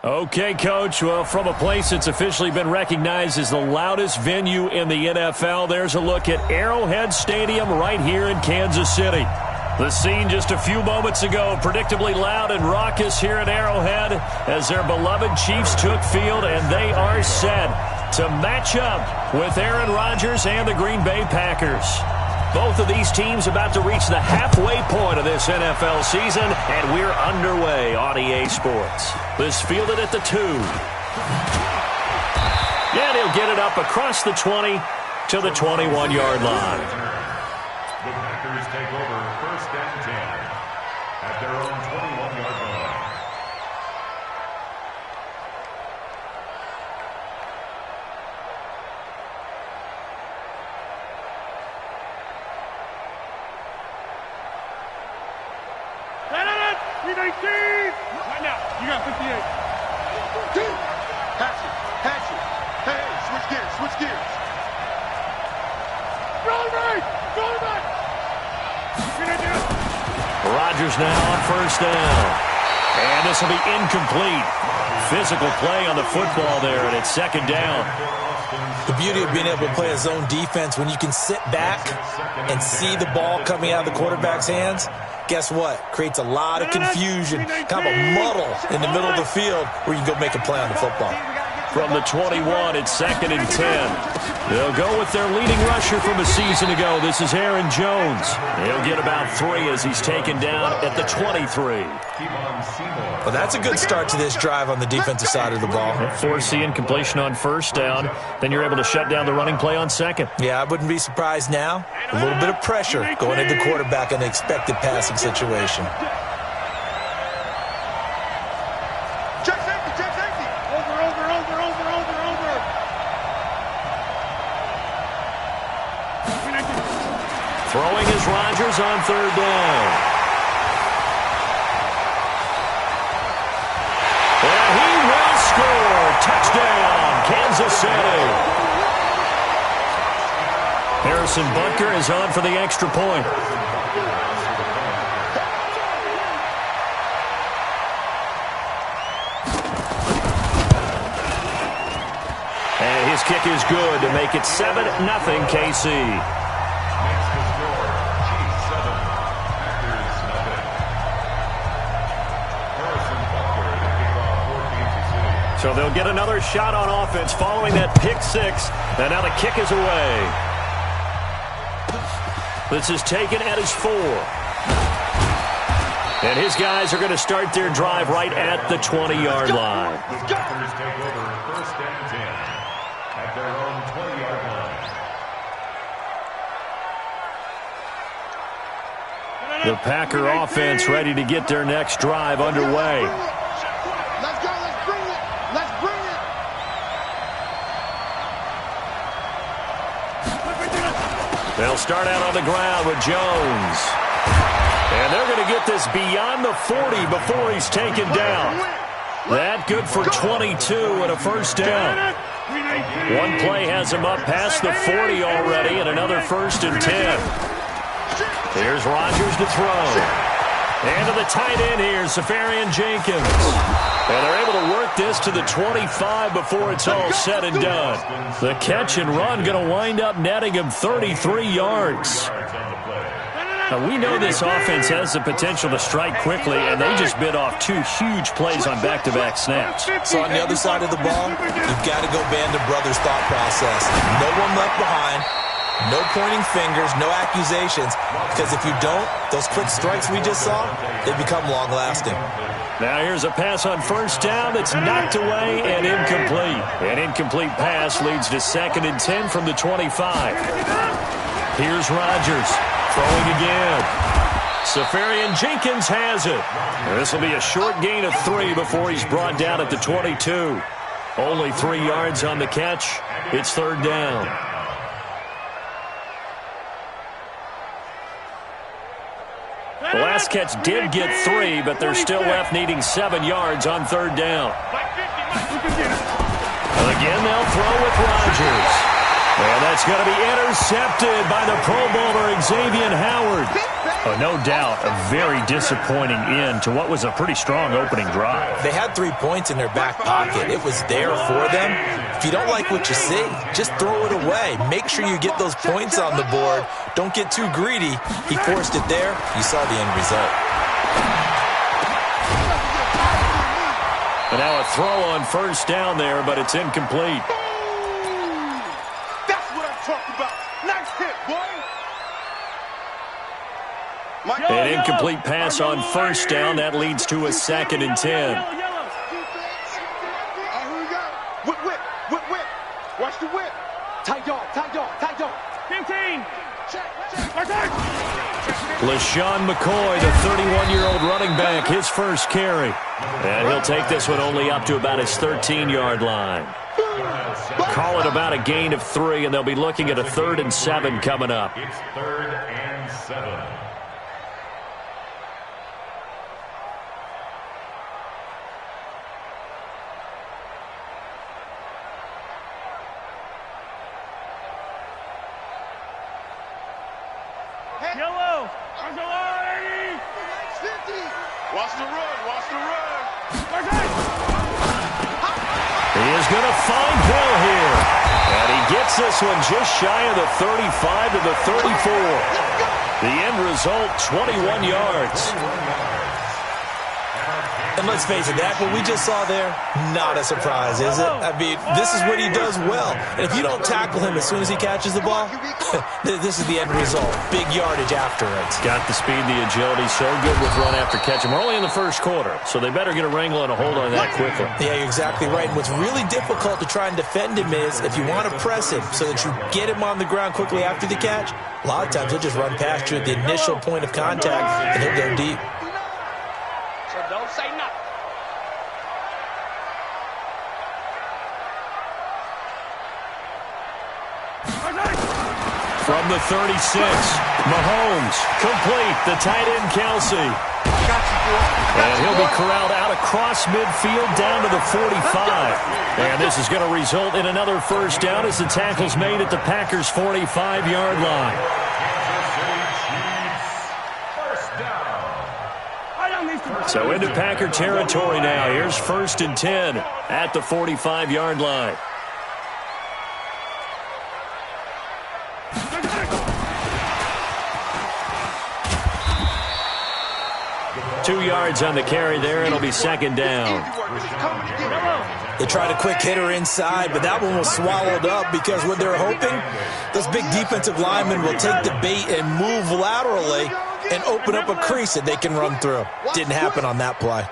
Okay, Coach. Well, from a place that's officially been recognized as the loudest venue in the NFL, there's a look at Arrowhead Stadium right here in Kansas City. The scene just a few moments ago, predictably loud and raucous here at Arrowhead as their beloved Chiefs took field, and they are set to match up with Aaron Rodgers and the Green Bay Packers. Both of these teams about to reach the halfway point of this NFL season, and we're underway on EA Sports. This fielded at the 2. And he'll get it up across the 20 to the 21-yard line. The Packers take over first and 10 at their own 21-yard line. Right now, you got 58. Patch it. Hey, switch gears. Go right. Rodgers now on first down. And this will be incomplete. Physical play on the football there, and it's second down. The beauty of being able to play a zone defense, when you can sit back and see the ball coming out of the quarterback's hands, guess what? Creates a lot of confusion, kind of a muddle in the middle of the field where you can go make a play on the football. From the 21, it's second and 10. They'll go with their leading rusher from a season ago. This is Aaron Jones. He'll get about 3 as he's taken down at the 23. Well, that's a good start to this drive on the defensive side of the ball. Force the incompletion on first down. Then you're able to shut down the running play on second. Yeah, I wouldn't be surprised now. A little bit of pressure going into the quarterback in the expected passing situation. Check safety. Over. Throwing is Rodgers on third down. And he will score. Touchdown, Kansas City. Harrison Butker is on for the extra point. And his kick is good to make it 7-0 KC. So they'll get another shot on offense following that pick 6. And now the kick is away. This is taken at his 4. And his guys are going to start their drive right at the 20-yard line. The Packers take over first and 10 at their own 20-yard line. The Packer offense ready to get their next drive underway. They'll start out on the ground with Jones. And they're going to get this beyond the 40 before he's taken down. That good for 22 and a first down. One play has him up past the 40 already, and another first and 10. Here's Rodgers to throw. And to the tight end here, Safarian Jenkins. And they're able to work this to the 25 before it's all said and done. The catch and run going to wind up netting him 33 yards. Now, we know this offense has the potential to strike quickly, and they just bit off 2 huge plays on back-to-back snaps. So on the other side of the ball, you've got to go band of brothers thought process. No one left behind. No pointing fingers, no accusations, because if you don't, those quick strikes we just saw, they become long-lasting. Now here's a pass on first down that's knocked away and incomplete. An incomplete pass leads to second and 10 from the 25. Here's Rodgers throwing again. Safarian Jenkins has it. This will be a short gain of 3 before he's brought down at the 22. Only 3 yards on the catch. It's third down. The last catch did get 3, but they're still left needing 7 yards on third down. Again, they'll throw with Rodgers. And that's going to be intercepted by the Pro Bowler Xavier Howard. Oh, no doubt a very disappointing end to what was a pretty strong opening drive. They had 3 points in their back pocket. It was there for them. If you don't like what you see, just throw it away. Make sure you get those points on the board. Don't get too greedy. He forced it there. You saw the end result. And now a throw on first down there, but it's incomplete. That's what I'm talking about. Nice hit, boy. An incomplete pass on first down. That leads to a 2nd and 10. Here we go. Whip. Watch the whip. Tight dog. 15. LaShawn McCoy, the 31-year-old running back, his first carry. And he'll take this one only up to about his 13-yard line. Call it about a gain of 3, and they'll be looking at a 3rd and 7 coming up. It's 3rd and 7. Yellow. Watch the run. He is going to find Hill here. And he gets this one just shy of the 35 to the 34. The end result, 21 yards. And let's face it, that what we just saw there, not a surprise, is it? I mean, this is what he does well. And if you don't tackle him as soon as he catches the ball, this is the end result. Big yardage after it. Got the speed, the agility, so good with run after catch. And we're only in the first quarter, so they better get a wrangle and a hold on that quickly. Yeah, you're exactly right. And what's really difficult to try and defend him is if you want to press him so that you get him on the ground quickly after the catch, a lot of times he'll just run past you at the initial point of contact, and he'll go deep. So don't say nothing. From the 36, Mahomes, complete, the tight end Kelsey. And he'll be corralled out across midfield down to the 45. And this is going to result in another first down as the tackle's made at the Packers' 45-yard line. So into Packer territory now. Here's 1st and 10 at the 45-yard line. Two yards on the carry there. It'll be 2nd down. They tried a quick hitter inside, but that one was swallowed up because what they're hoping, those big defensive linemen will take the bait and move laterally and open up a crease that they can run through. Didn't happen on that play.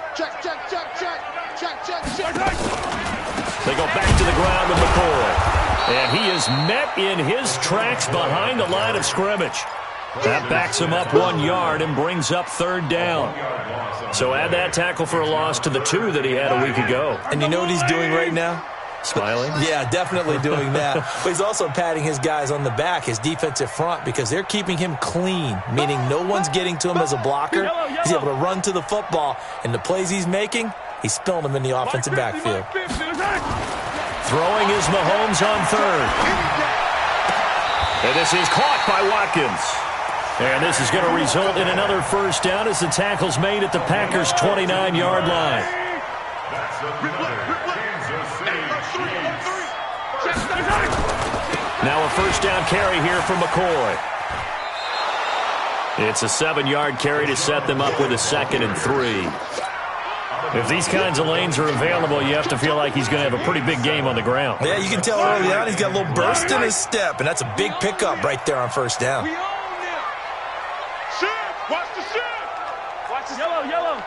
They go back to the ground with McCoy. And he is met in his tracks behind the line of scrimmage. That backs him up 1 yard and brings up 3rd down. So add that tackle for a loss to the 2 that he had a week ago. And you know what he's doing right now? Smiling? Yeah, definitely doing that. But he's also patting his guys on the back, his defensive front, because they're keeping him clean, meaning no one's getting to him as a blocker. He's able to run to the football, and the plays he's making, he's spilling them in the offensive backfield. Throwing is Mahomes on 3rd. And this is caught by Watkins. And this is going to result in another first down as the tackle's made at the Packers' 29-yard line. Now a first down carry here from McCoy. It's a 7-yard carry to set them up with a 2nd and 3. If these kinds of lanes are available, you have to feel like he's going to have a pretty big game on the ground. Yeah, you can tell early on he's got a little burst in his step, and that's a big pickup right there on first down. Watch the shift. Watch this. Yellow.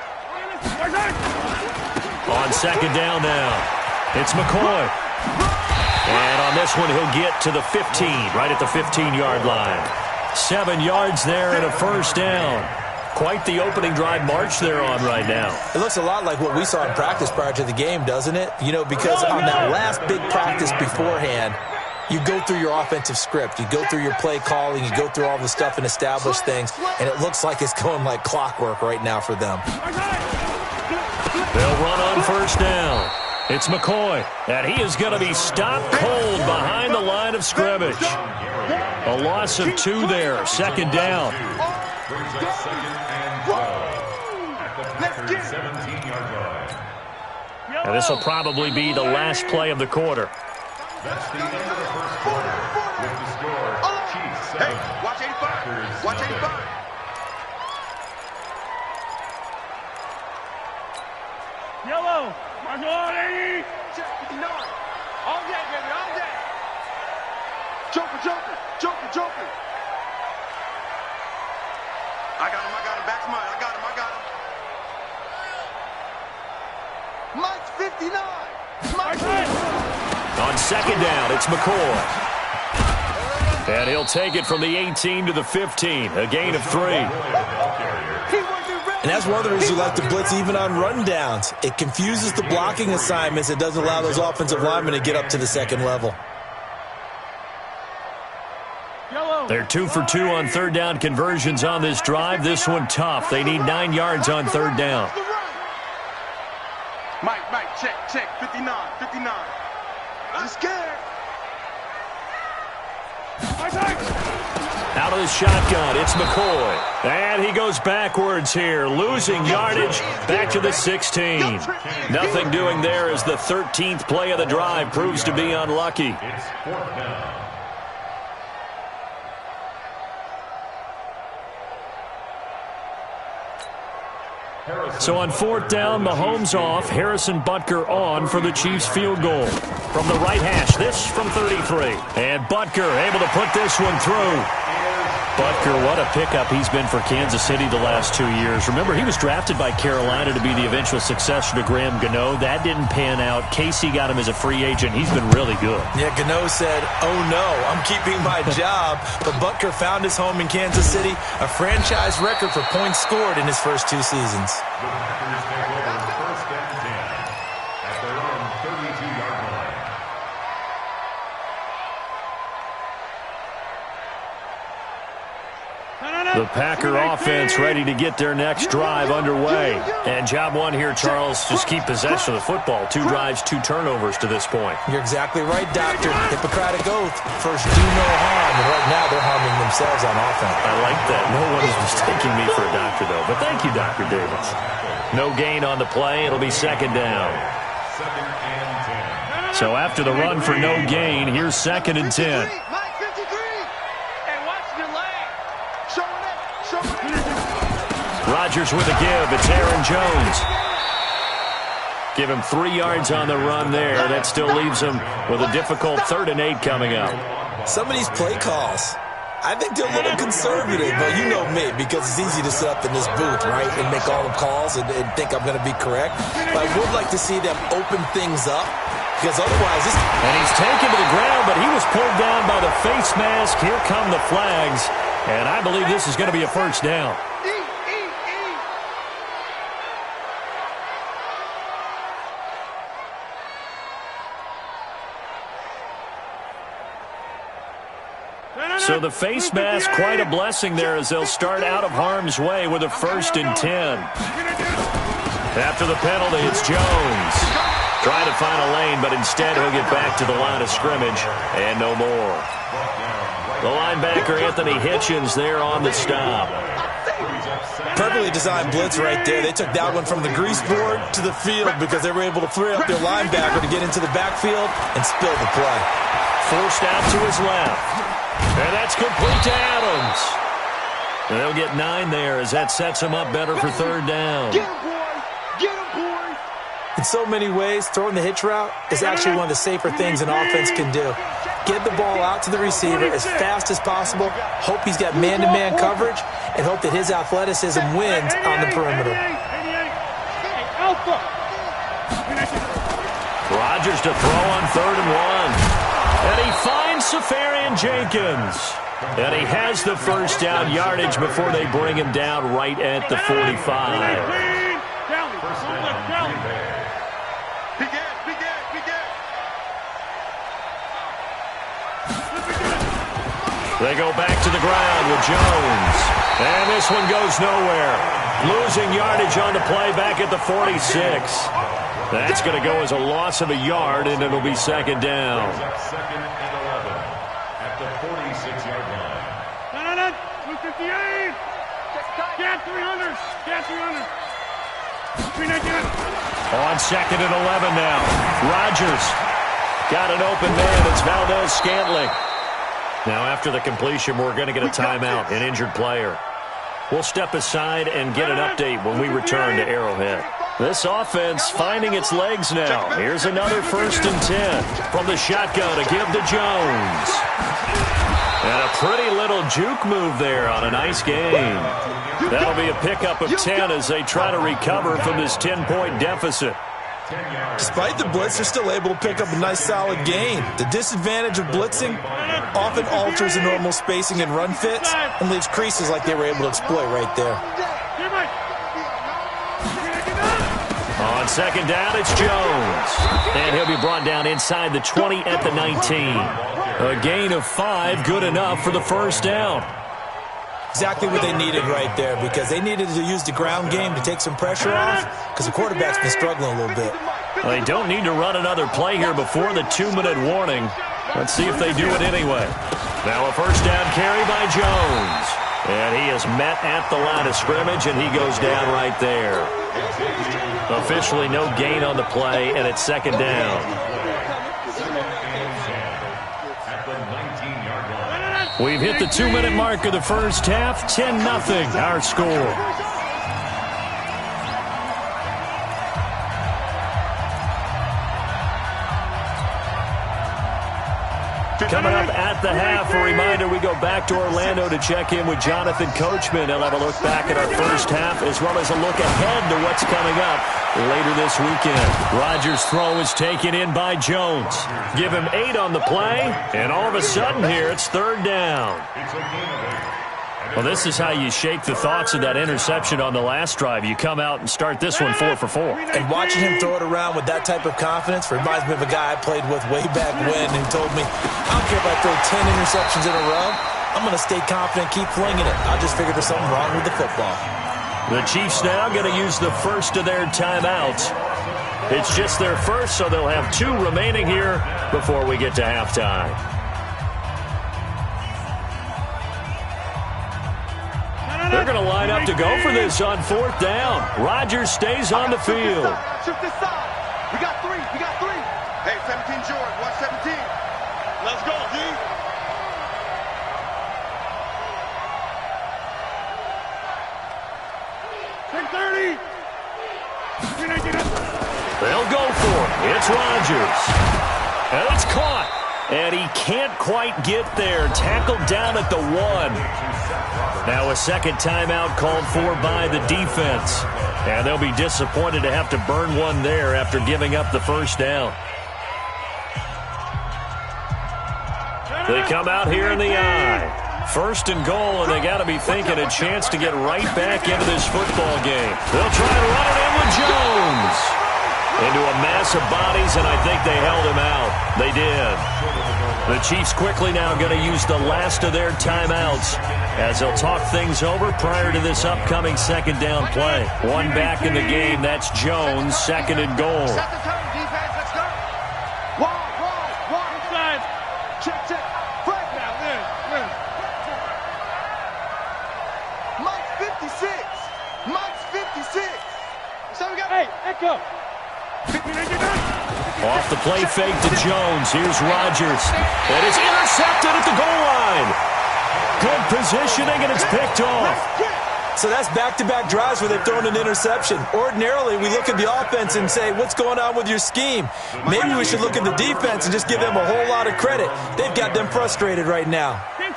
On 2nd down now, it's McCoy. And on this one, he'll get to the 15, right at the 15-yard line. 7 yards there and a first down. Quite the opening drive march they're on right now. It looks a lot like what we saw in practice prior to the game, doesn't it? You know, because on that last big practice beforehand, you go through your offensive script. You go through your play calling. You go through all the stuff and establish things. And it looks like it's going like clockwork right now for them. They'll run on first down. It's McCoy. And he is going to be stopped cold behind the line of scrimmage. A loss of 2 there. 2nd down. Brings up second and 12 at the Packers' 17-yard line. And this will probably be the last play of the quarter. That's the end of the first quarter. With the score, Chiefs 7. Hey, watch 85. Packers Watch 7. 85. Yellow. Mark on 80. Check 59. All day, baby. All day. Joker, Joker, Joker, Joker. I got him. Back's mine. I got him. Mike's 59. Mike's On second down, it's McCoy. And he'll take it from the 18 to the 15, a gain of 3. And that's one of the reasons you like to blitz even on rundowns. It confuses the blocking assignments. It doesn't allow those offensive linemen to get up to the second level. They're 2 for 2 on third down conversions on this drive. This one tough. They need 9 yards on third down. Mike, check, 59. I'm scared. Out of the shotgun, it's McCoy. And he goes backwards here, losing yardage back to the 16. Nothing doing there as the 13th play of the drive proves to be unlucky. It's fourth down. So on fourth down, Mahomes off, Harrison Butker on for the Chiefs field goal. From the right hash, this from 33. And Butker able to put this one through. Butker, what a pickup he's been for Kansas City the last 2 years. Remember, he was drafted by Carolina to be the eventual successor to Graham Gano. That didn't pan out. Casey got him as a free agent. He's been really good. Yeah, Gano said, oh no, I'm keeping my job. But Butker found his home in Kansas City, a franchise record for points scored in his first 2 seasons. The Packers take over first and 10 at their own 32-yard line. The Packer offense ready to get their next drive underway. And job one here, Charles, just keep possession of the football. 2 drives, 2 turnovers to this point. You're exactly right, Doctor. Hippocratic oath. First, do no harm. And right now, they're harming themselves on offense. I like that. No one is mistaking me for a doctor, though. But thank you, Dr. Davis. No gain on the play. It'll be second down. Second and 10. So after the run for no gain, here's second and 10. Mike 53. Hey, watch your leg. Showing it. Rodgers with a give. It's Aaron Jones. Give him 3 yards on the run there. That still leaves him with a difficult 3rd and 8 coming up. Some of these play calls, I think they're a little conservative, but you know me, because it's easy to sit up in this booth, right, and make all the calls and think I'm going to be correct. But I would like to see them open things up, because otherwise this... And he's taken to the ground, but he was pulled down by the face mask. Here come the flags, and I believe this is going to be a first down. So the face mask, quite a blessing there as they'll start out of harm's way with a 1st and 10. After the penalty, it's Jones. Trying to find a lane, but instead he'll get back to the line of scrimmage and no more. The linebacker, Anthony Hitchens, there on the stop. Perfectly designed blitz right there. They took that one from the grease board to the field because they were able to free up their linebacker to get into the backfield and spill the play. Forced out to his left. And that's complete to Adams. And they'll get 9 there as that sets him up better for 3rd down. Get him, boy. Get him, boy. In so many ways, throwing the hitch route is actually one of the safer things an offense can do. Get the ball out to the receiver as fast as possible, hope he's got man-to-man coverage, and hope that his athleticism wins on the perimeter. Rodgers to throw on 3rd and 1. And he finds Safarian Jenkins. And he has the first down yardage before they bring him down right at the 45. They go back to the ground with Jones. And this one goes nowhere. Losing yardage on the play back at the 46. That's going to go as a loss of a yard, and it'll be second down. Second and 11 at the 46-yard line. Get 300. Get 300. 399. On 2nd and 11 now. Rodgers got an open man. It's Valdez-Scantling. Now after the completion, we're going to get a timeout, an injured player. We'll step aside and get an update when we return to Arrowhead. This offense finding its legs now. Here's another 1st and 10 from the shotgun to give to Jones. And a pretty little juke move there on a nice game. That'll be a pickup of 10 as they try to recover from this 10-point deficit. Despite the blitz, they're still able to pick up a nice solid gain. The disadvantage of blitzing often alters the normal spacing and run fits and leaves creases like they were able to exploit right there. On 2nd down, it's Jones. And he'll be brought down inside the 20 at the 19. A gain of 5, good enough for the 1st down. Exactly what they needed right there, because they needed to use the ground game to take some pressure off, because the quarterback's been struggling a little bit. Well, they don't need to run another play here before the 2-minute warning. Let's see if they do it anyway. Now a 1st down carry by Jones. And he is met at the line of scrimmage, and he goes down right there. Officially no gain on the play, and it's 2nd down. We've hit the 2-minute mark of the 1st half. 10-0 our score. Coming up at the half, a reminder, we go back to Orlando to check in with Jonathan Coachman. He'll have a look back at our 1st half as well as a look ahead to what's coming up later this weekend. Rodgers' throw is taken in by Jones. Give him 8 on the play, and all of a sudden here it's 3rd down. Well, this is how you shake the thoughts of that interception on the last drive. You come out and start this one 4 for 4. And watching him throw it around with that type of confidence reminds me of a guy I played with way back when who told me, I don't care if I throw 10 interceptions in a row, I'm going to stay confident, keep flinging it. I just figured there's something wrong with the football. The Chiefs now going to use the first of their timeouts. It's just their first, so they'll have 2 remaining here before we get to halftime. They're going to line up to go for this on 4th down. Rodgers stays on the field. Shoot this side. We got 3. We got 3. Hey, 17 George. Watch 17. Let's go, D. They'll go for it. It's Rodgers. And it's caught. And he can't quite get there. Tackled down at the 1. Now a 2nd timeout called for by the defense. And they'll be disappointed to have to burn one there after giving up the 1st down. They come out here in the eye. 1st and goal, and they got to be thinking a chance to get right back into this football game. They'll try to run it in with Jones. Into a mass of bodies, and I think they held him out. They did. The Chiefs quickly now going to use the last of their timeouts as they'll talk things over prior to this upcoming 2nd down play. 1 back in the game. That's Jones, 2nd and goal. Set the tone, defense. Let's go. Wide. Inside. Check. Break now. Mike's 56. Mike's 56. So we got 8. Echo. Off the play fake to Jones. Here's Rodgers. And it's intercepted at the goal line. Good positioning, and it's picked off. So that's back-to-back drives where they've thrown an interception. Ordinarily, we look at the offense and say, what's going on with your scheme? Maybe we should look at the defense and just give them a whole lot of credit. They've got them frustrated right now. 15.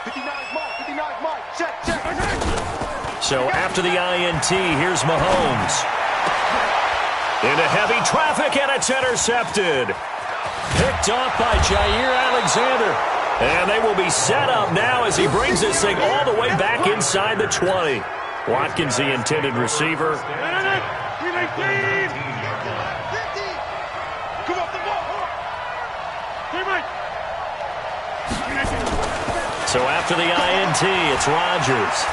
59 Mike. Check. So after the INT, here's Mahomes. Into heavy traffic, and it's intercepted. Picked off by Jair Alexander. And they will be set up now as he brings this thing all the way back inside the 20. Watkins, the intended receiver. Come off the ball. So after the INT, it's Rodgers.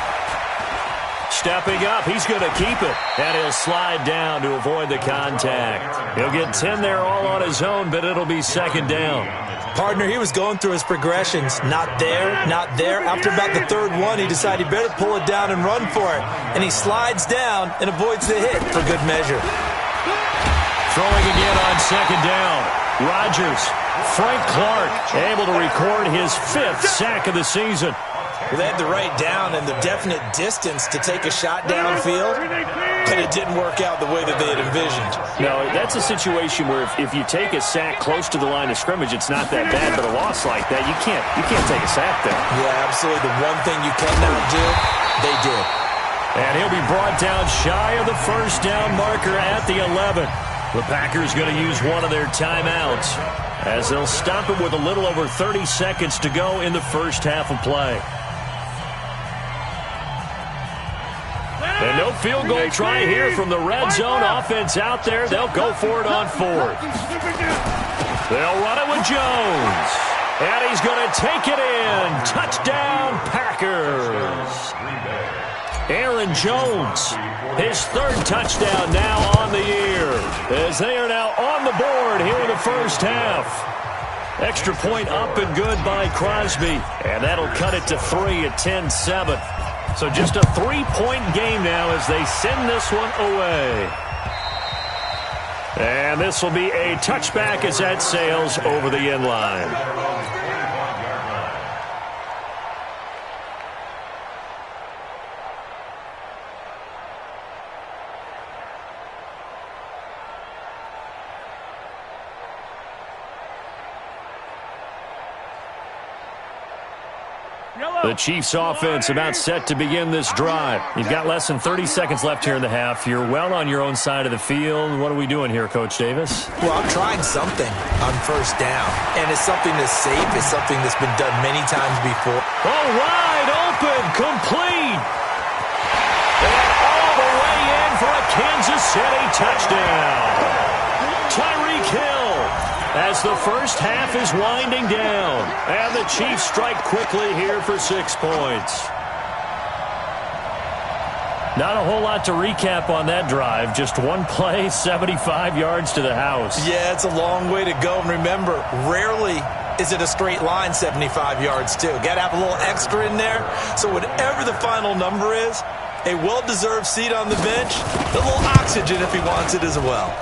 Stepping up, he's going to keep it. And he'll slide down to avoid the contact. He'll get 10 there all on his own, but it'll be second down. Partner, he was going through his progressions. Not there, not there. After about the third one, he decided he better pull it down and run for it. And he slides down and avoids the hit for good measure. Throwing again on second down. Rodgers, Frank Clark, able to record his 5th sack of the season. Well, they had the right down and the definite distance to take a shot downfield, but it didn't work out the way that they had envisioned. No, that's a situation where if you take a sack close to the line of scrimmage, it's not that bad, but a loss like that, you can't take a sack there. Yeah, absolutely. The one thing you cannot do, they did. And he'll be brought down shy of the first down marker at the 11. The Packers going to use one of their timeouts as they'll stop it with a little over 30 seconds to go in the first half of play. And no field goal try here from the red zone offense out there. They'll go for it on 4th. They'll run it with Jones. And he's going to take it in. Touchdown, Packers. Aaron Jones, his 3rd touchdown now on the year, as they are now on the board here in the first half. Extra point up and good by Crosby, and that'll cut it to 3 at 10-7. So just a 3-point game now as they send this one away. And this will be a touchback as that sails over the end line. The Chiefs offense about set to begin this drive. You've got less than 30 seconds left here in the half. You're well on your own side of the field. What are we doing here, Coach Davis? Well, I'm trying something on first down, and it's something that's safe. It's something that's been done many times before. Oh, wide open, complete. And all the way in for a Kansas City touchdown. Tyreek Hill. As the first half is winding down. And the Chiefs strike quickly here for 6 points. Not a whole lot to recap on that drive. Just one play, 75 yards to the house. Yeah, it's a long way to go. And remember, rarely is it a straight line 75 yards, too. Got to have a little extra in there. So whatever the final number is, a well-deserved seat on the bench, a little oxygen if he wants it as well.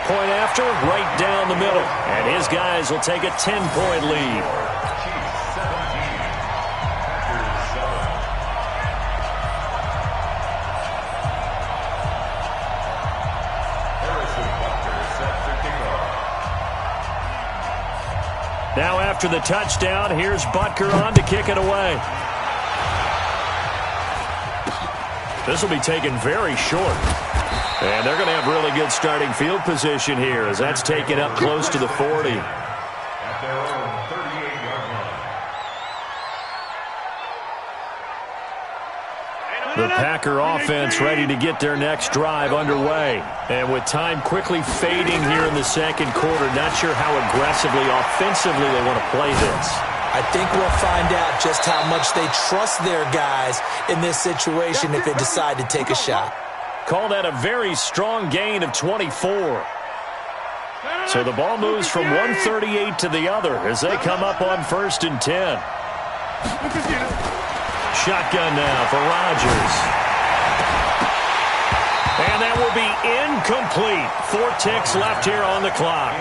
Point after, right down the middle. And his guys will take a 10-point lead. Now after the touchdown, here's Butker on to kick it away. This will be taken very short. And they're going to have really good starting field position here as that's taken up close to the 40. At their own 38-yard line. The Packer offense ready to get their next drive underway. And with time quickly fading here in the second quarter, not sure how aggressively, offensively they want to play this. I think we'll find out just how much they trust their guys in this situation if they decide to take a shot. Call that a very strong gain of 24. So the ball moves from one 38 to the other as they come up on 1st and 10. Shotgun now for Rodgers. And that will be incomplete. 4 ticks left here on the clock.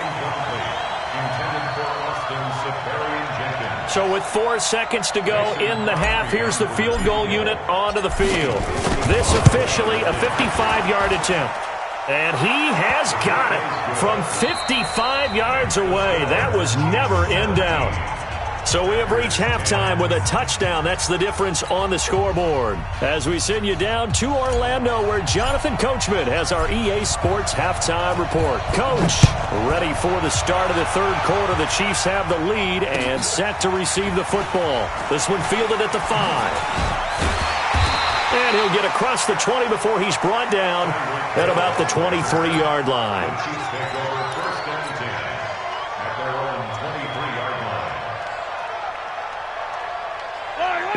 So with 4 seconds to go in the half, here's the field goal unit onto the field. This officially a 55-yard attempt. And he has got it from 55 yards away. That was never in doubt. So we have reached halftime with a touchdown. That's the difference on the scoreboard. As we send you down to Orlando, where Jonathan Coachman has our EA Sports halftime report. Coach, ready for the start of the third quarter. The Chiefs have the lead and set to receive the football. This one fielded at the 5. And he'll get across the 20 before he's brought down at about the 23-yard line.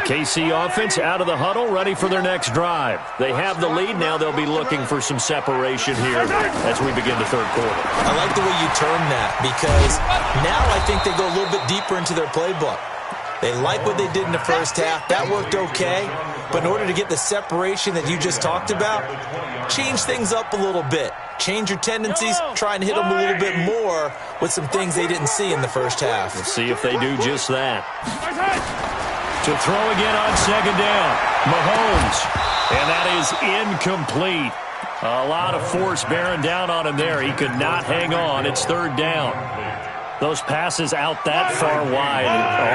KC offense out of the huddle, ready for their next drive. They have the lead. Now they'll be looking for some separation here as we begin the third quarter. I like the way you term that, because now I think they go a little bit deeper into their playbook. They like what they did in the first half. That worked okay. But in order to get the separation that you just talked about, change things up a little bit. Change your tendencies, try and hit them a little bit more with some things they didn't see in the first half. We'll see if they do just that. To throw again on second down, Mahomes. And that is incomplete. A lot of force bearing down on him there. He could not hang on. It's third down. Those passes out that far wide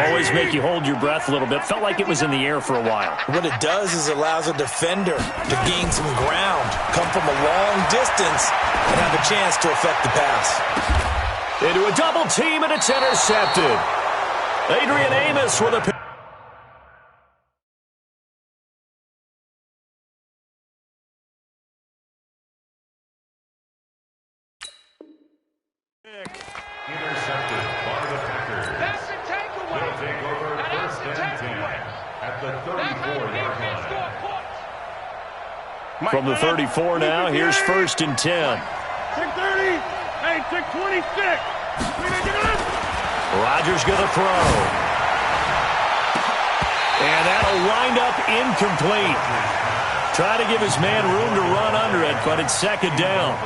always make you hold your breath a little bit. Felt like it was in the air for a while. What it does is it allows a defender to gain some ground, come from a long distance, and have a chance to affect the pass. Into a double team, and it's intercepted. Adrian Amos with a pick. Intercepted by the Packers. That's a takeaway. They'll take over first and 10 at the 34-yard line. From the 34 now, here's first and 10. Take 30. Hey, take 26. Rodgers going to throw. And that'll wind up incomplete. Try to give his man room to run under it, but it's second down.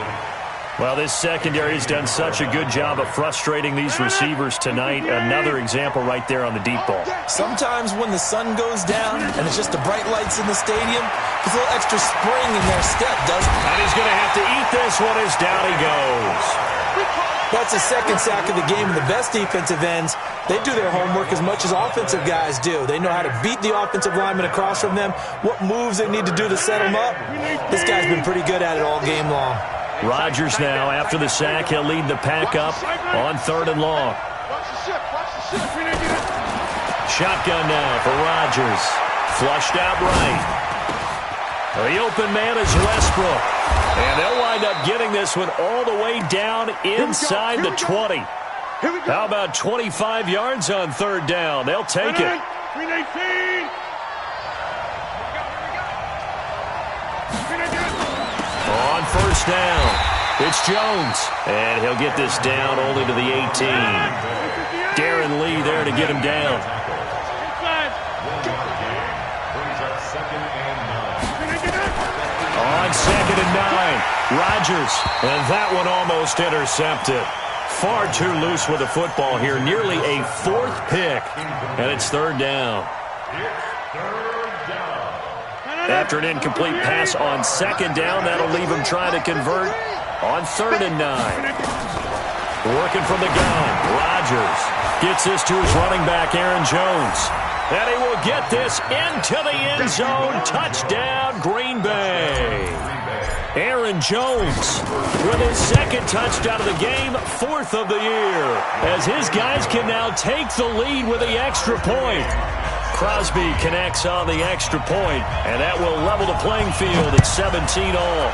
Well, this secondary has done such a good job of frustrating these receivers tonight. Another example right there on the deep ball. Sometimes when the sun goes down and it's just the bright lights in the stadium, there's a little extra spring in their step, doesn't it? And he's going to have to eat this one as down he goes. That's the second sack of the game, and the best defensive ends, they do their homework as much as offensive guys do. They know how to beat the offensive lineman across from them, what moves they need to do to set them up. This guy's been pretty good at it all game long. Rodgers now, after the sack, he'll lead the pack up on third and long. Shotgun now for Rodgers. Flushed out right. The open man is Westbrook. And they'll wind up getting this one all the way down inside the 20. How about 25 yards on third down? They'll take it. On first down, it's Jones. And he'll get this down only to the 18. Darren Lee there to get him down. On second and 9, Rodgers. And that one almost intercepted. Far too loose with the football here. Nearly a fourth pick. And it's third down. After an incomplete pass on second down, that'll leave him trying to convert on third and 9. Working from the gun, Rodgers gets this to his running back, Aaron Jones. And he will get this into the end zone. Touchdown, Green Bay. Aaron Jones with his second touchdown of the game, fourth of the year, as his guys can now take the lead with the extra point. Crosby connects on the extra point, and that will level the playing field at 17 all.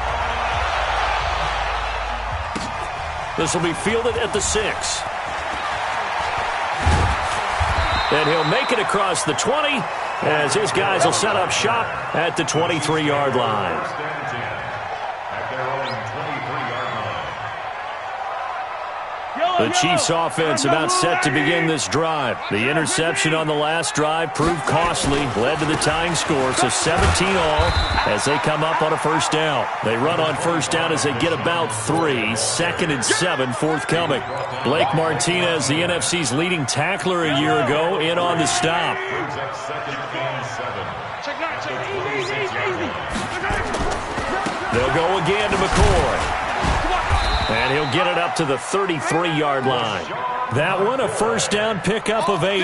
This will be fielded at the 6. And he'll make it across the 20 as his guys will set up shop at the 23-yard line. The Chiefs offense about set to begin this drive. The interception on the last drive proved costly, led to the tying score, so 17 all as they come up on a first down. They run on first down as they get about 3. Second and 7 forthcoming. Blake Martinez, the NFC's leading tackler a year ago, in on the stop. They'll go again to McCoy. And he'll get it up to the 33-yard line. That one, a first down pickup of 8.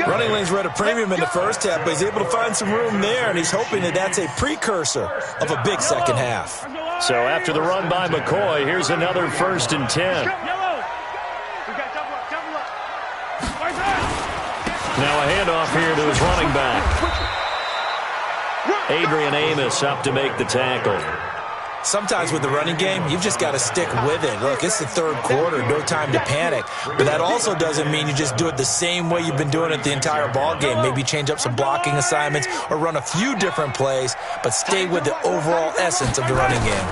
Running lanes were at a premium in the first half, but he's able to find some room there, and he's hoping that that's a precursor of a big second half. So after the run by McCoy, here's another first and 10. Now a handoff here to his running back. Adrian Amos up to make the tackle. Sometimes with the running game, you've just got to stick with it. Look, it's the third quarter, no time to panic. But that also doesn't mean you just do it the same way you've been doing it the entire ball game. Maybe change up some blocking assignments or run a few different plays, but stay with the overall essence of the running game.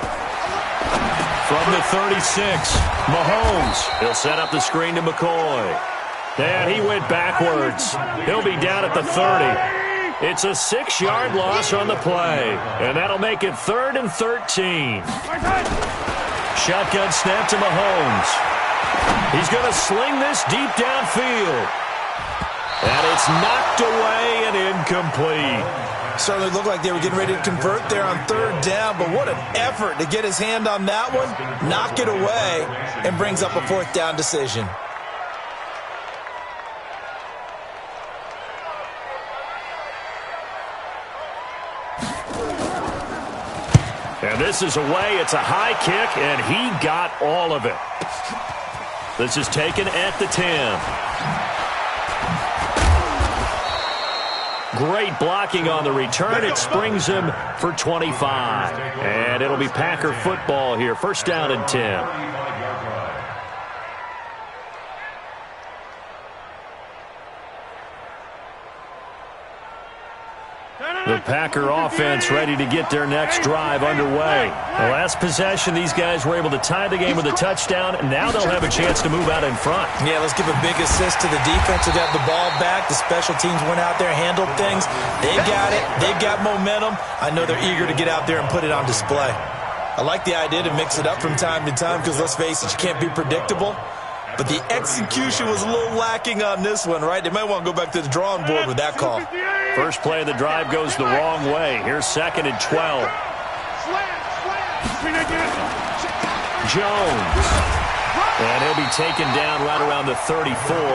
From the 36, Mahomes. He'll set up the screen to McCoy. And he went backwards. He'll be down at the 30. It's a 6-yard loss on the play, and that'll make it 3rd and 13. Shotgun snap to Mahomes. He's going to sling this deep downfield. And it's knocked away and incomplete. Certainly looked like they were getting ready to convert there on 3rd down, but what an effort to get his hand on that one, knock it away, and brings up a 4th down decision. And this is away. It's a high kick, and he got all of it. This is taken at the 10. Great blocking on the return. It springs him for 25. And it'll be Packer football here. 1st down and 10. The Packer offense ready to get their next drive underway. The last possession, these guys were able to tie the game with a touchdown. Now they'll have a chance to move out in front. Yeah, let's give a big assist to the defense who got the ball back. The special teams went out there, handled things. They've got it. They've got momentum. I know they're eager to get out there and put it on display. I like the idea to mix it up from time to time because, let's face it, you can't be predictable. But the execution was a little lacking on this one, right? They might want to go back to the drawing board with that call. First play of the drive goes the wrong way. Here's 2nd and 12. Jones. And he'll be taken down right around the 34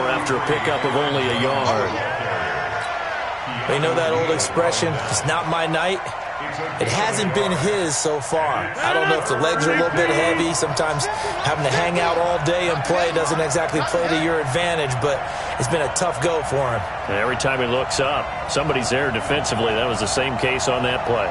after a pickup of only a yard. You know that old expression, it's not my night? It hasn't been his so far. I don't know if the legs are a little bit heavy. Sometimes having to hang out all day and play doesn't exactly play to your advantage, but it's been a tough go for him. And every time he looks up, somebody's there defensively. That was the same case on that play.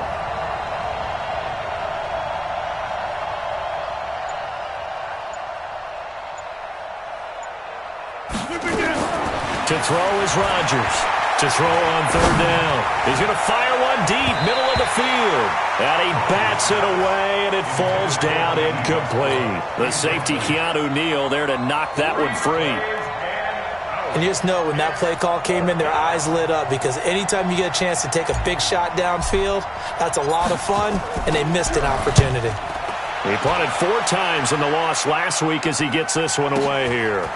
To throw is Rodgers. To throw on 3rd down. He's going to fire one deep, middle of the field. And he bats it away, and it falls down incomplete. The safety, Keanu Neal, there to knock that one free. And you just know when that play call came in, their eyes lit up because anytime you get a chance to take a big shot downfield, that's a lot of fun, and they missed an opportunity. He punted 4 times in the loss last week as he gets this one away here.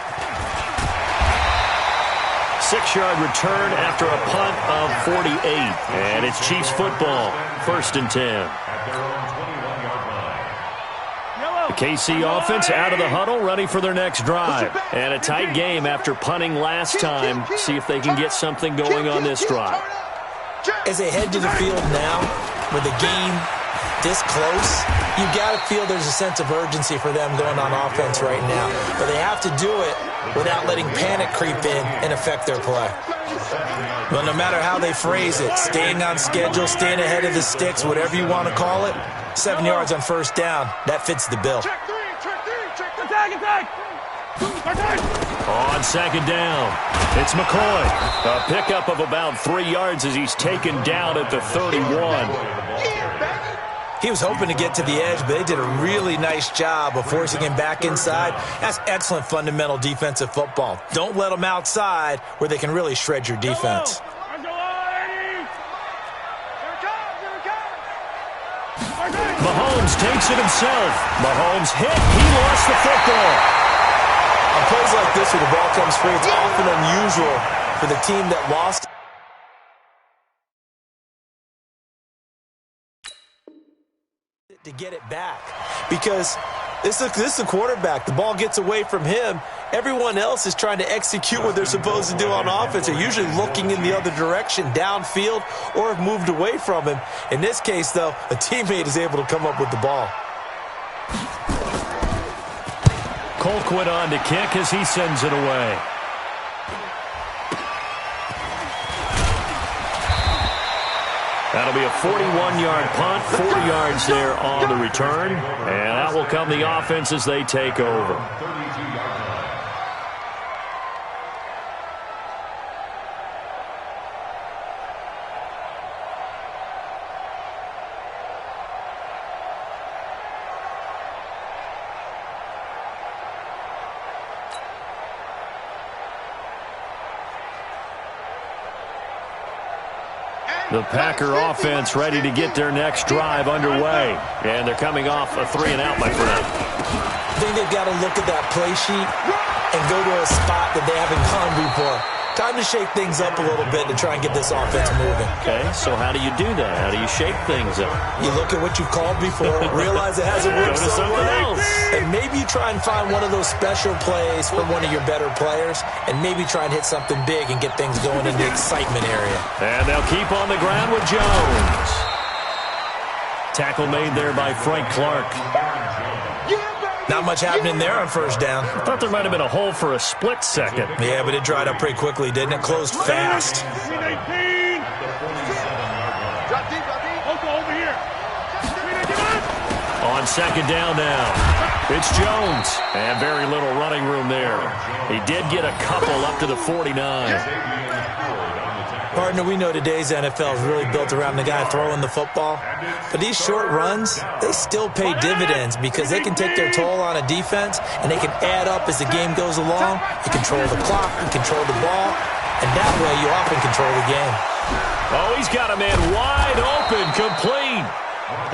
6-yard return after a punt of 48. And it's Chiefs football, 1st and 10. The KC offense out of the huddle, ready for their next drive. And a tight game after punting last time. See if they can get something going on this drive. As they head to the field now, with the game this close, you've got to feel there's a sense of urgency for them going on offense right now. But they have to do it without letting panic creep in and affect their play. But no matter how they phrase it, staying on schedule, staying ahead of the sticks, whatever you want to call it, 7 yards on 1st down, that fits the bill. Attack! On 2nd down, it's McCoy. A pickup of about 3 yards as he's taken down at the 31. He was hoping to get to the edge, but they did a really nice job of forcing him back inside. That's excellent fundamental defensive football. Don't let them outside where they can really shred your defense. Mahomes takes it himself. Mahomes hit. He lost the football. On plays like this where the ball comes free, it's often unusual for the team that lost to get it back, because this is a quarterback. The ball gets away from him. Everyone else is trying to execute what they're supposed to do on offense. They're usually looking in the other direction, downfield, or have moved away from him. In this case, though, a teammate is able to come up with the ball. Colquitt on to kick as he sends it away. That'll be a 41-yard punt, 4 yards there on the return. And that will come the offense as they take over. The Packer offense ready to get their next drive underway. And they're coming off a 3-and-out, my friend. I think they've got to look at that play sheet and go to a spot that they haven't gone before. Time to shake things up a little bit to try and get this offense moving. Okay, so how do you do that? How do you shake things up? You look at what you've called before, realize it hasn't worked Go to something else. and maybe you try and find one of those special plays for one of your better players, and maybe try and hit something big and get things going in the excitement area. And they'll keep on the ground with Jones. Tackle made there by Frank Clark. Not much happening there on first down. I thought there might have been a hole for a split second. Yeah, but it dried up pretty quickly, didn't it? Closed fast. On second down now, it's Jones. And very little running room there. He did get a couple up to the 49. Partner, we know today's NFL is really built around the guy throwing the football. But these short runs, they still pay dividends because they can take their toll on a defense and they can add up as the game goes along. You control the clock, you control the ball, and that way you often control the game. Oh, he's got a man wide open, complete.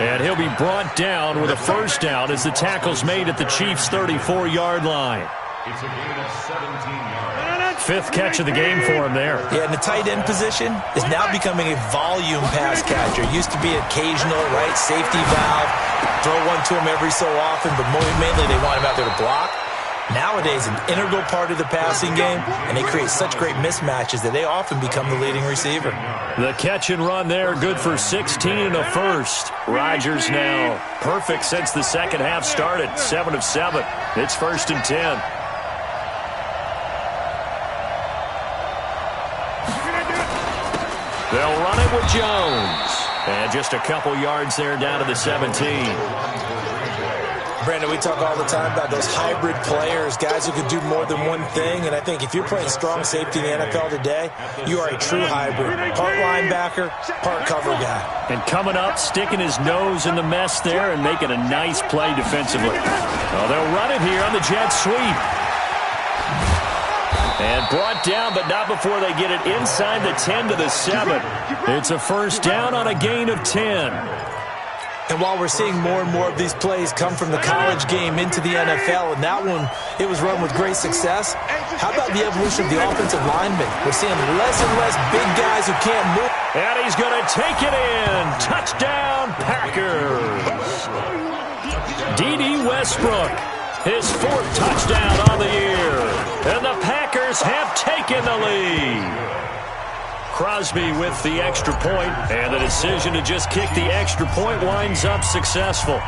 And he'll be brought down with a first down as the tackle's made at the Chiefs' 34-yard line. It's a gain of 17 yards. Fifth catch of the game for him there. Yeah, and the tight end position is now becoming a volume pass catcher. Used to be occasional, right, safety valve. Throw one to him every so often, but mainly they want him out there to block. Nowadays, an integral part of the passing game, and they create such great mismatches that they often become the leading receiver. The catch and run there, good for 16 and a first. Rodgers now perfect since the second half started, 7 of 7. It's 1st and 10. They'll run it with Jones. And just a couple yards there down to the 17. Brandon, we talk all the time about those hybrid players, guys who can do more than one thing. And I think if you're playing strong safety in the NFL today, you are a true hybrid. Part linebacker, part cover guy. And coming up, sticking his nose in the mess there and making a nice play defensively. Well, they'll run it here on the jet sweep. And brought down, but not before they get it inside the 10 to the 7. It's a first down on a gain of 10. And while we're seeing more and more of these plays come from the college game into the NFL, and that one, it was run with great success, how about the evolution of the offensive linemen? We're seeing less and less big guys who can't move. And he's going to take it in. Touchdown, Packers. D.D. Westbrook, his 4th touchdown on the year. And the Packers have taken the lead. Crosby with the extra point, and the decision to just kick the extra point winds up successful.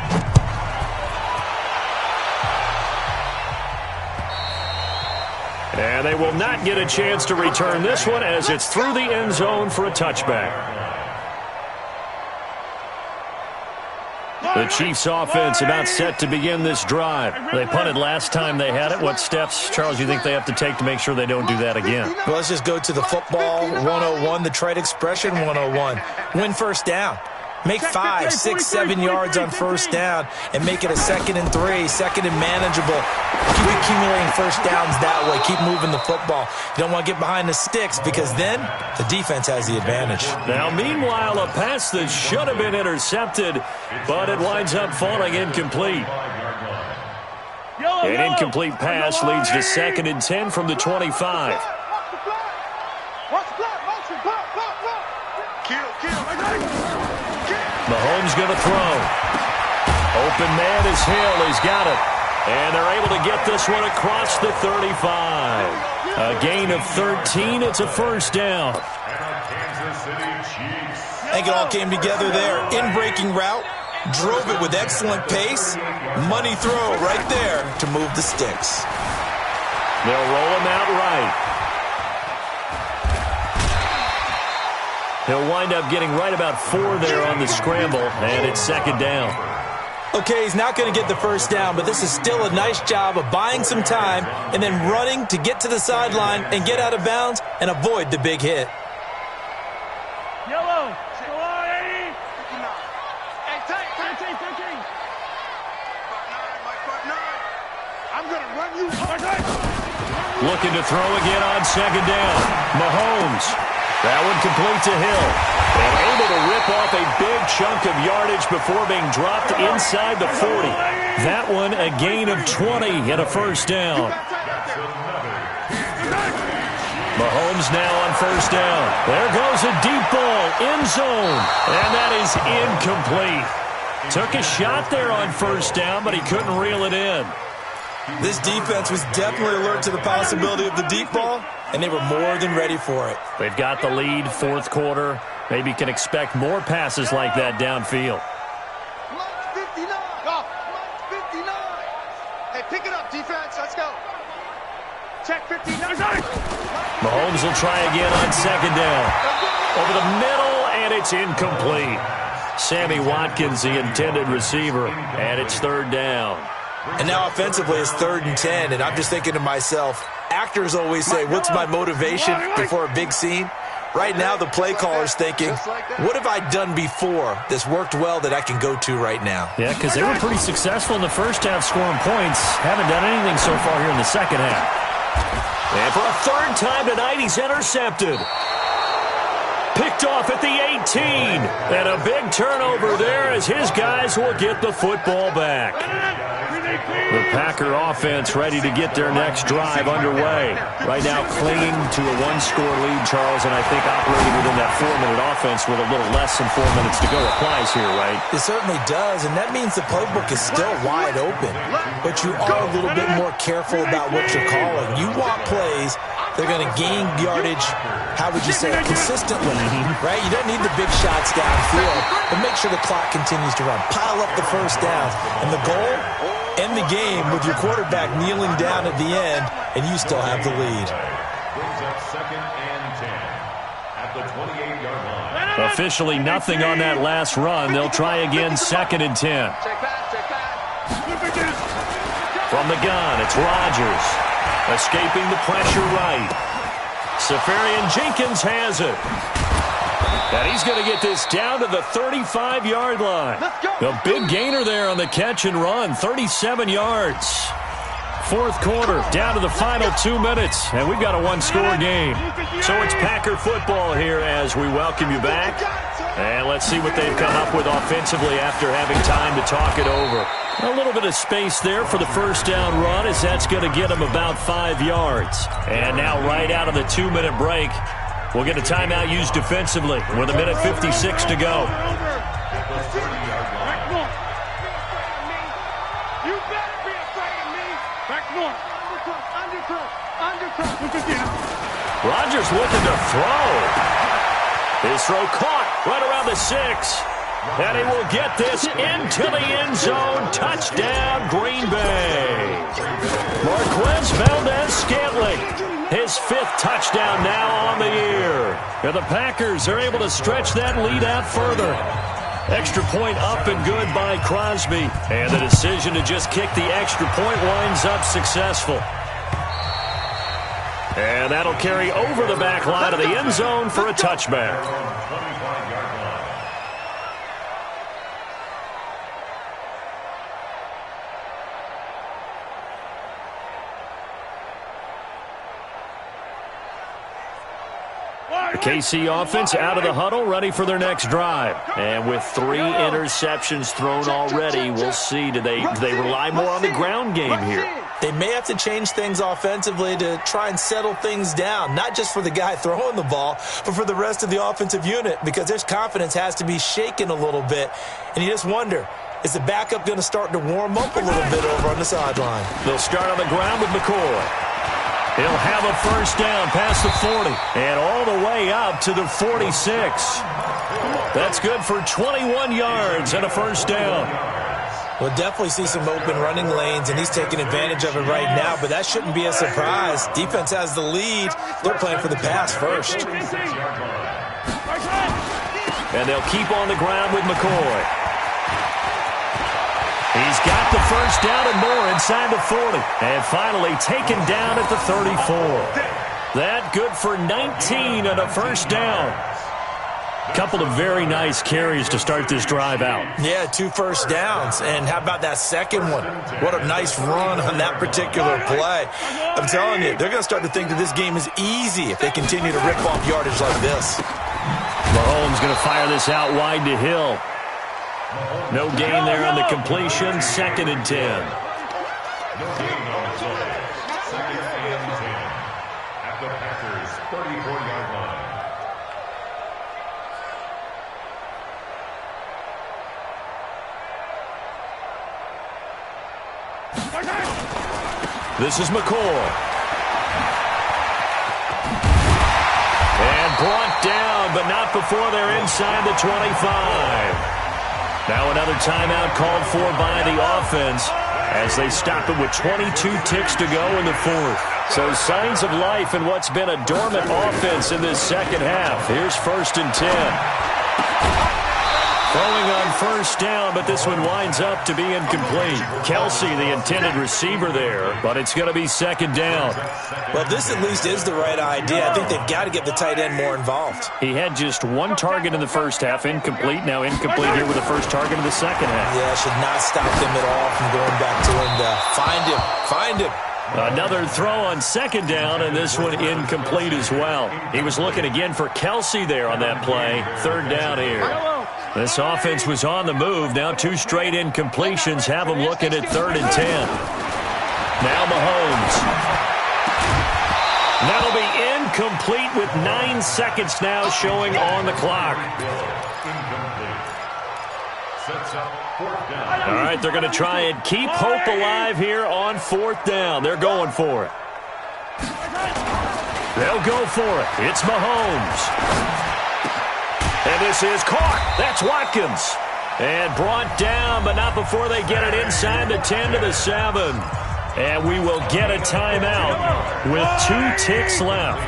And they will not get a chance to return this one as it's through the end zone for a touchback. The Chiefs offense about set to begin this drive. They punted last time they had it. What steps, Charles, you think they have to take to make sure they don't do that again? Well, let's just go to the football 101, the trade expression 101. Win first down. Make 5, 6, 7 yards on first down and make it a 2nd and 3, 2nd and manageable. Keep accumulating first downs that way. Keep moving the football. You don't want to get behind the sticks because then the defense has the advantage. Now, meanwhile, a pass that should have been intercepted, but it winds up falling incomplete. An incomplete pass leads to 2nd and 10 from the 25. Mahomes going to throw. Open man is Hill. He's got it. And they're able to get this one across the 35. A gain of 13. It's a first down. I think it all came together there. In-breaking route. Drove it with excellent pace. Money throw right there to move the sticks. They'll roll him out right. He'll wind up getting right about 4 there on the scramble, and it's second down. Okay, he's not going to get the first down, but this is still a nice job of buying some time and then running to get to the sideline and get out of bounds and avoid the big hit. Yellow. Go on, 80. 13. I'm going to run you. Looking to throw again on second down. Mahomes. That one complete to Hill. And able to rip off a big chunk of yardage before being dropped inside the 40. That one a gain of 20 and a first down. Mahomes now on first down. There goes a deep ball, end zone. And that is incomplete. Took a shot there on first down, but he couldn't reel it in. This defense was definitely alert to the possibility of the deep ball, and they were more than ready for it. They've got the lead, fourth quarter. Maybe can expect more passes like that downfield. Lunch 59. Go. Lunch 59. Hey, pick it up, defense. Let's go. Check 59. Mahomes will try again on second down. Over the middle, and it's incomplete. Sammy Watkins, the intended receiver, and it's third down. And now offensively it's 3rd and 10, and I'm just thinking to myself, actors always say, what's my motivation before a big scene? Right now the play caller's thinking, what have I done before that's worked well that I can go to right now? Yeah, because they were pretty successful in the first half scoring points. Haven't done anything so far here in the second half. And for a third time tonight, he's intercepted. Picked off at the 18. And a big turnover there as his guys will get the football back. The Packer offense ready to get their next drive underway. Right now clinging to a one-score lead, Charles, and I think operating within that 4-minute offense with a little less than 4 minutes to go applies here, right? It certainly does, and that means the playbook is still wide open. But you are a little bit more careful about what you're calling. You want plays, they're going to gain yardage, how would you say, consistently, right? You don't need the big shots downfield, but make sure the clock continues to run. Pile up the first downs, and the goal, end the game with your quarterback kneeling down at the end, and you still have the lead. Brings up 2nd and 10 at the 28-yard line. Officially nothing on that last run. They'll try again, 2nd and 10. Check back. From the gun, it's Rodgers. Escaping the pressure right. Safarian Jenkins has it. And he's going to get this down to the 35-yard line. A big gainer there on the catch and run, 37 yards. Fourth quarter, down to the final 2 minutes, and we've got a one-score game. So it's Packer football here as we welcome you back. And let's see what they've come up with offensively after having time to talk it over. A little bit of space there for the first down run as that's going to get them about 5 yards. And now right out of the 2-minute break, we'll get a timeout used defensively with 1:56 to go. You better be afraid of me. Back north. Undercut. Rodgers looking to throw. His throw caught right around the 6. And he will get this into the end zone. Touchdown, Green Bay. Marquez Valdez-Scantling. His 5th touchdown now on the year. And the Packers are able to stretch that lead out further. Extra point up and good by Crosby. And the decision to just kick the extra point winds up successful. And that'll carry over the back line of the end zone for a touchback. The KC offense out of the huddle, ready for their next drive. And with 3 interceptions thrown already, we'll see. Do they rely more on the ground game here? They may have to change things offensively to try and settle things down, not just for the guy throwing the ball, but for the rest of the offensive unit, because their confidence has to be shaken a little bit. And you just wonder, is the backup going to start to warm up a little bit over on the sideline? They'll start on the ground with McCoy. He'll have a first down past the 40 and all the way up to the 46. That's good for 21 yards and a first down. We'll definitely see some open running lanes, and he's taking advantage of it right now, but that shouldn't be a surprise. Defense has the lead. They're playing for the pass first. and they'll keep on the ground with McCoy. He's got the first down and more inside the 40. And finally taken down at the 34. That good for 19 and a first down. Couple of very nice carries to start this drive out. Yeah, 2 first downs. And how about that second one? What a nice run on that particular play. I'm telling you, they're going to start to think that this game is easy if they continue to rip off yardage like this. Mahomes going to fire this out wide to Hill. No gain there on the completion. 2nd and 10. No gain on the play. 2nd and 10 at the Packers' 34-yard line. This is McCoy. And brought down, but not before they're inside the 25. Now another timeout called for by the offense as they stop it with 22 ticks to go in the 4th. So signs of life in what's been a dormant offense in this second half. Here's 1st and 10. Throwing on first down, but this one winds up to be incomplete. Kelsey, the intended receiver there, but it's going to be 2nd down. Well, this at least is the right idea. I think they've got to get the tight end more involved. He had just 1 target in the first half, incomplete. Now incomplete here with the first target of the second half. Yeah, should not stop them at all from going back to him to find him. Another throw on 2nd down, and this one incomplete as well. He was looking again for Kelsey there on that play. 3rd down here. This offense was on the move. Now 2 straight incompletions have them looking at 3rd and 10. Now Mahomes. That'll be incomplete with 9 seconds now showing on the clock. All right, they're going to try and keep hope alive here on 4th down. They're going for it. They'll go for it. It's Mahomes. And this is caught. That's Watkins. And brought down, but not before they get it inside the 10 to the 7. And we will get a timeout with 2 ticks left.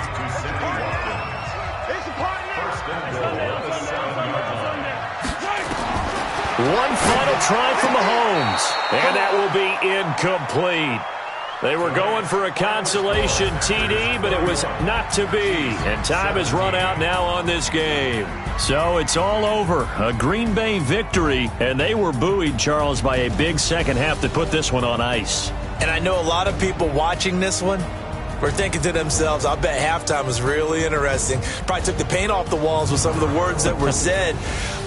One final try from Mahomes. And that will be incomplete. They were going for a consolation TD, but it was not to be. And time has run out now on this game. So it's all over. A Green Bay victory, and they were buoyed, Charles, by a big second half that put this one on ice. And I know a lot of people watching this one were thinking to themselves, I bet halftime was really interesting. Probably took the paint off the walls with some of the words that were said.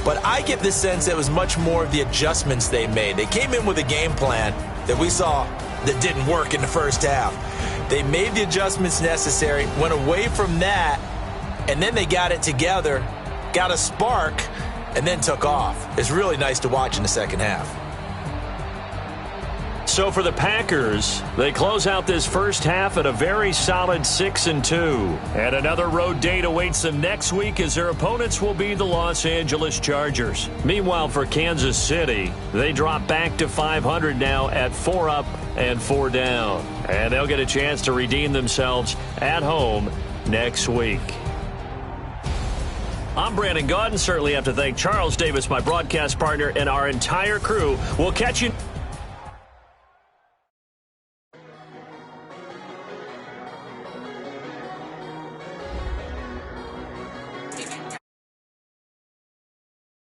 But I get the sense it was much more of the adjustments they made. They came in with a game plan that we saw that didn't work in the first half. They made the adjustments necessary, went away from that, and then they got it together, got a spark, and then took off. It's really nice to watch in the second half. So for the Packers, they close out this first half at a very solid 6-2. And another road date awaits them next week as their opponents will be the Los Angeles Chargers. Meanwhile, for Kansas City, they drop back to 500 now at 4 up and 4 down. And they'll get a chance to redeem themselves at home next week. I'm Brandon Gaudin. Certainly have to thank Charles Davis, my broadcast partner, and our entire crew. We'll catch you